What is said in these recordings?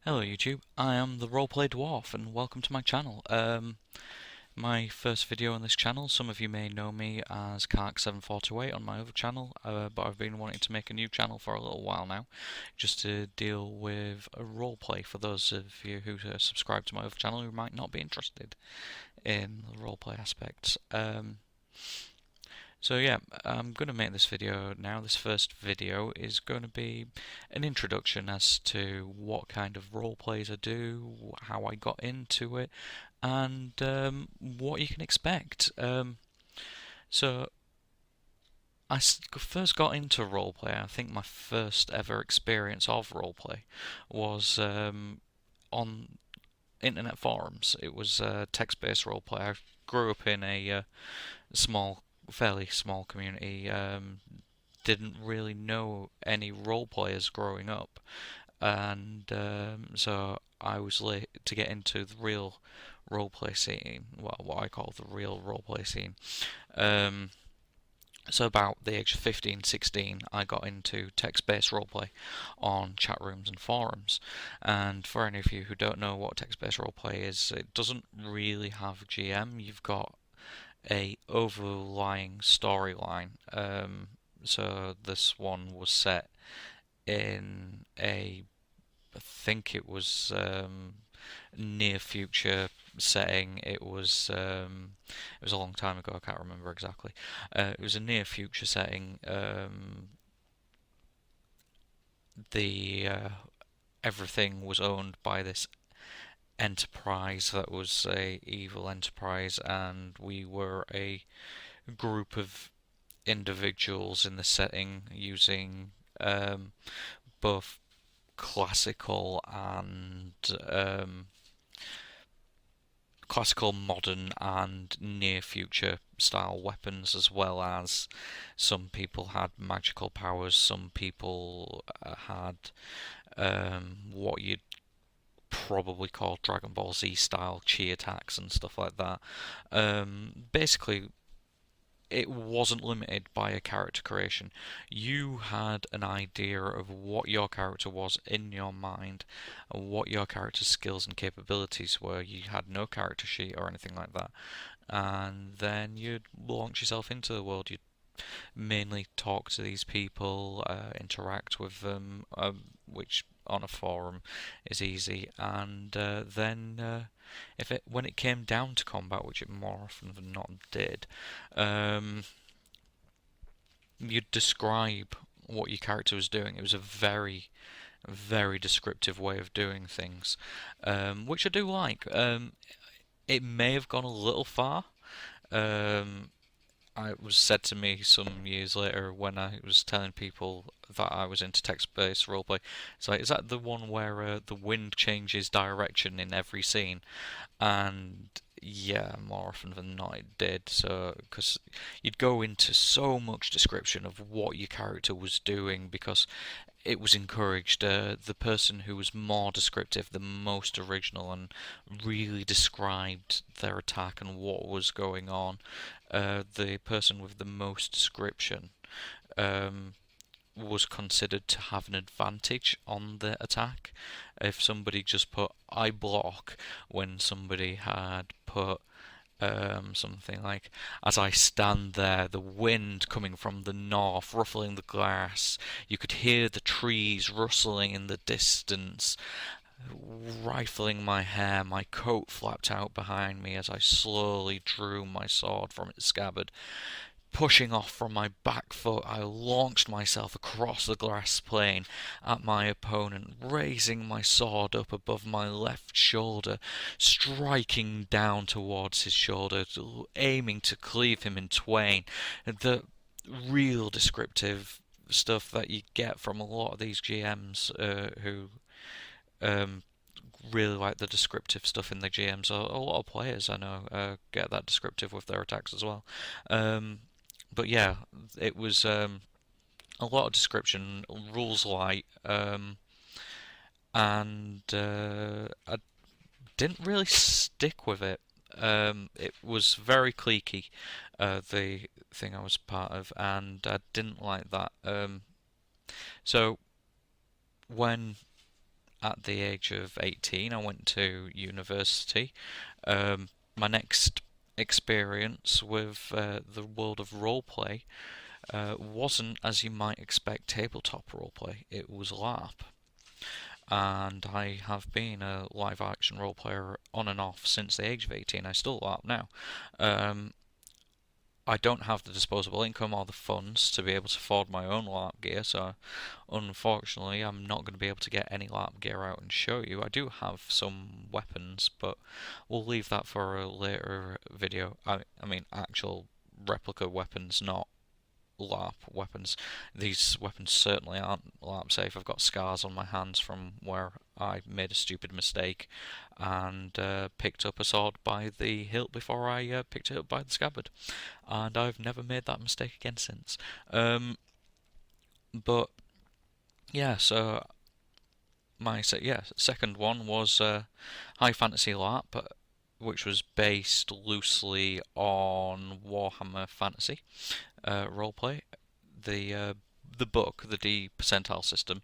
Hello YouTube, I am the Roleplay Dwarf and welcome to my channel. My first video on this channel, some of you may know me as Kark742 on my other channel, but I've been wanting to make a new channel for a little while now, just to deal with a roleplay for those of you who subscribe to my other channel who might not be interested in the roleplay aspects. So yeah, I'm going to make this video now. This first video is going to be an introduction as to what kind of role plays I do, how I got into it, and what you can expect. So first got into roleplay. I think my first ever experience of roleplay was on internet forums. It was text-based roleplay. I grew up in a fairly small community. Didn't really know any role players growing up, and so I was late to get into the real roleplay scene. Well, what I call the real roleplay scene. Um, so about the age of 15, 16, I got into text-based roleplay on chat rooms and forums. And for any of you who don't know what text-based roleplay is, it doesn't really have GM. You've got a overlying storyline. So this one was set in I think it was near future setting. It was a long time ago. I can't remember exactly. It was a near future setting. The Everything was owned by this enterprise that was a evil enterprise, and we were a group of individuals in the setting using both classical and classical, modern, and near future style weapons, as well as some people had magical powers, some people had what you'd probably call Dragon Ball Z style chi attacks and stuff like that. Basically, it wasn't limited by a character creation. You had an idea of what your character was in your mind and what your character's skills and capabilities were. You had no character sheet or anything like that. And then you'd launch yourself into the world. You'd mainly talk to these people, interact with them, which on a forum is easy, and then if it when it came down to combat, which it more often than not did, you'd describe what your character was doing. It was a very descriptive way of doing things, which I do like. It may have gone a little far. Um, it was said to me some years later when I was telling people that I was into text-based roleplay. It's like, is that the one where the wind changes direction in every scene? And yeah, more often than not it did. So, because you'd go into so much description of what your character was doing because it was encouraged. The person who was more descriptive, the most original, and really described their attack and what was going on, the person with the most description um, was considered to have an advantage on the attack. If somebody just put "I block" when somebody had put something like, as I stand there, the wind coming from the north, ruffling the grass. You could hear the trees rustling in the distance, rifling my hair. My coat flapped out behind me as I slowly drew my sword from its scabbard. Pushing off from my back foot, I launched myself across the grass plain at my opponent, raising my sword up above my left shoulder, striking down towards his shoulder, aiming to cleave him in twain. The real descriptive stuff that you get from a lot of these GMs who um, really like the descriptive stuff in the GMs. A lot of players I know get that descriptive with their attacks as well. But yeah, it was a lot of description, rules light, and I didn't really stick with it. It was very cliquey, the thing I was part of, and I didn't like that. So when at the age of 18, I went to university. My next experience with the world of roleplay wasn't, as you might expect, tabletop roleplay. It was LARP. And I have been a live action role player on and off since the age of 18. I still LARP now. Um, I don't have the disposable income or the funds to be able to afford my own LARP gear, so unfortunately I'm not going to be able to get any LARP gear out and show you. I do have some weapons, but we'll leave that for a later video. I mean actual replica weapons, not LARP weapons. These weapons certainly aren't LARP safe. I've got scars on my hands from where I made a stupid mistake and picked up a sword by the hilt before I picked it up by the scabbard. And I've never made that mistake again since. But yeah, so my second one was High Fantasy LARP, which was based loosely on Warhammer Fantasy roleplay. The book, the D percentile system,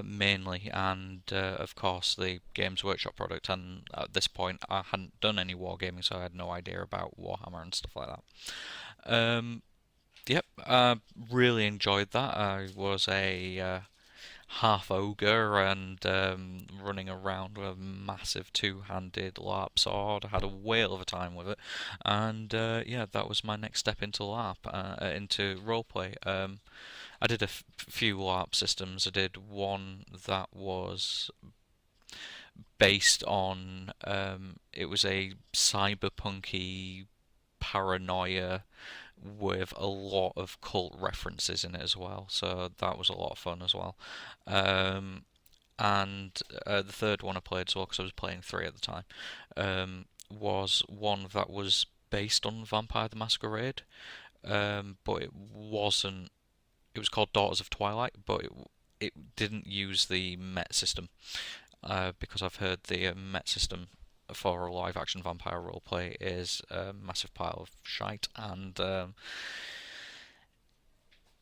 mainly, and of course the Games Workshop product. And at this point, I hadn't done any wargaming, so I had no idea about Warhammer and stuff like that. Yep, really enjoyed that. I was a half ogre and running around with a massive two-handed LARP sword. I had a whale of a time with it, and yeah, that was my next step into LARP, into roleplay. I did a few LARP systems. I did one that was based on it was a cyberpunky paranoia with a lot of cult references in it as well, so that was a lot of fun as well. Um, and the third one I played as well, because I was playing three at the time, was one that was based on Vampire the Masquerade, but it wasn't. It was called Daughters of Twilight, but it didn't use the Met system, because I've heard the Met system for a live action vampire roleplay is a massive pile of shite and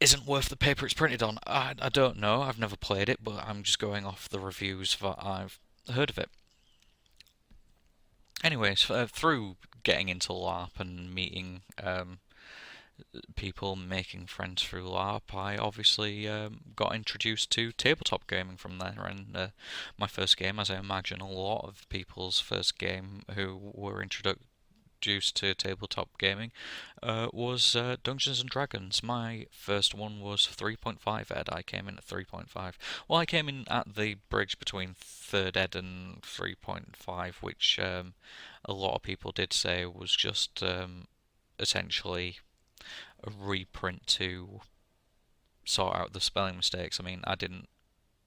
isn't worth the paper it's printed on. I don't know, I've never played it, but I'm just going off the reviews that I've heard of it. Anyways, through getting into LARP and meeting people, making friends through LARP, I obviously got introduced to tabletop gaming from there. And my first game, as I imagine a lot of people's first game who were introduced to tabletop gaming, was Dungeons and Dragons. My first one was 3.5 ed. I came in at 3.5. Well, I came in at the bridge between 3rd ed and 3.5, which a lot of people did say was just essentially a reprint to sort out the spelling mistakes. I mean, I didn't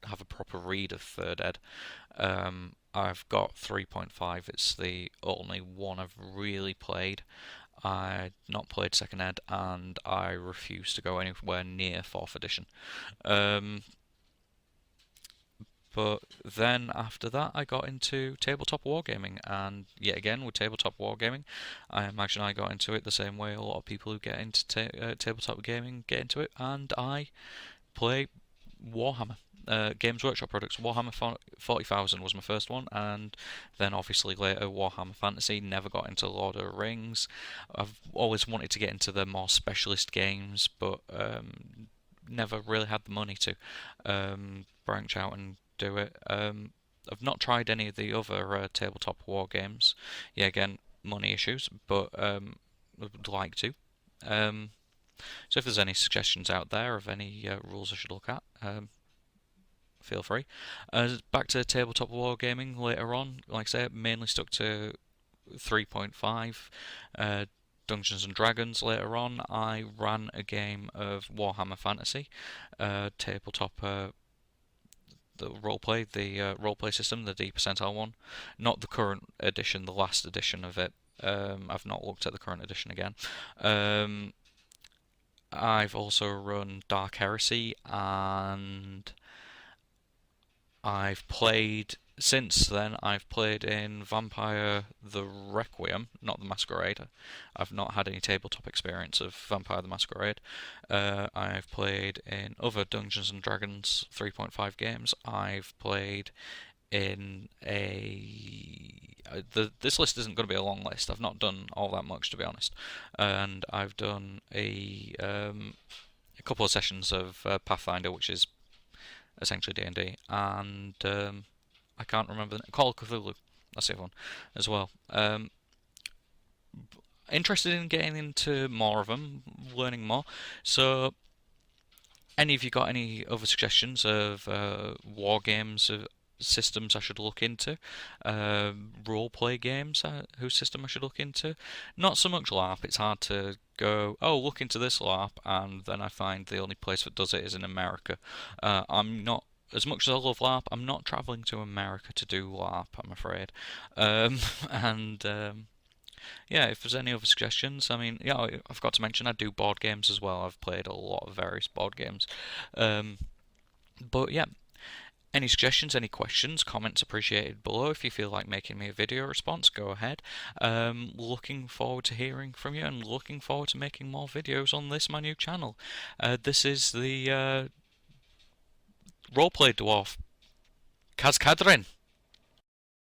have a proper read of 3rd ed. I've got 3.5. It's the only one I've really played. I'd not played 2nd ed, and I refuse to go anywhere near 4th edition. But then after that, I got into tabletop wargaming, and yet again with tabletop wargaming, I imagine I got into it the same way a lot of people who get into tabletop gaming get into it, and I play Warhammer. Games Workshop products. Warhammer 40,000 was my first one, and then obviously later Warhammer Fantasy. Never got into Lord of the Rings. I've always wanted to get into the more specialist games, but never really had the money to branch out and do it. I've not tried any of the other tabletop war games. Yeah, again, money issues, but would like to. So if there's any suggestions out there of any rules I should look at, feel free. Back to tabletop wargaming later on. Like I say, mainly stuck to 3.5. Dungeons and Dragons later on. I ran a game of Warhammer Fantasy, tabletop. The roleplay system, the D percentile one, not the current edition, the last edition of it. I've not looked at the current edition again. I've also run Dark Heresy, and since then I've played in Vampire the Requiem, not the Masquerade. I've not had any tabletop experience of Vampire the Masquerade. I've played in other Dungeons and Dragons 3.5 games. I've played in this list isn't going to be a long list. I've not done all that much, to be honest, and I've done a couple of sessions of Pathfinder, which is essentially D&D, and I can't remember Call of Cthulhu. That's the other one as well. Interested in getting into more of them, learning more. So, any of you got any other suggestions of war games, systems I should look into? Role play games, whose system I should look into? Not so much LARP. It's hard to go, oh, look into this LARP, and then I find the only place that does it is in America. I'm not. As much as I love LARP, I'm not travelling to America to do LARP, I'm afraid. And yeah, if there's any other suggestions, I mean, yeah, I forgot to mention I do board games as well. I've played a lot of various board games. Um, but yeah, any suggestions, any questions, comments appreciated below. If you feel like making me a video response, go ahead. Looking forward to hearing from you and looking forward to making more videos on this, my new channel. This is the Roleplay Dwarf, Kaz Kadrin.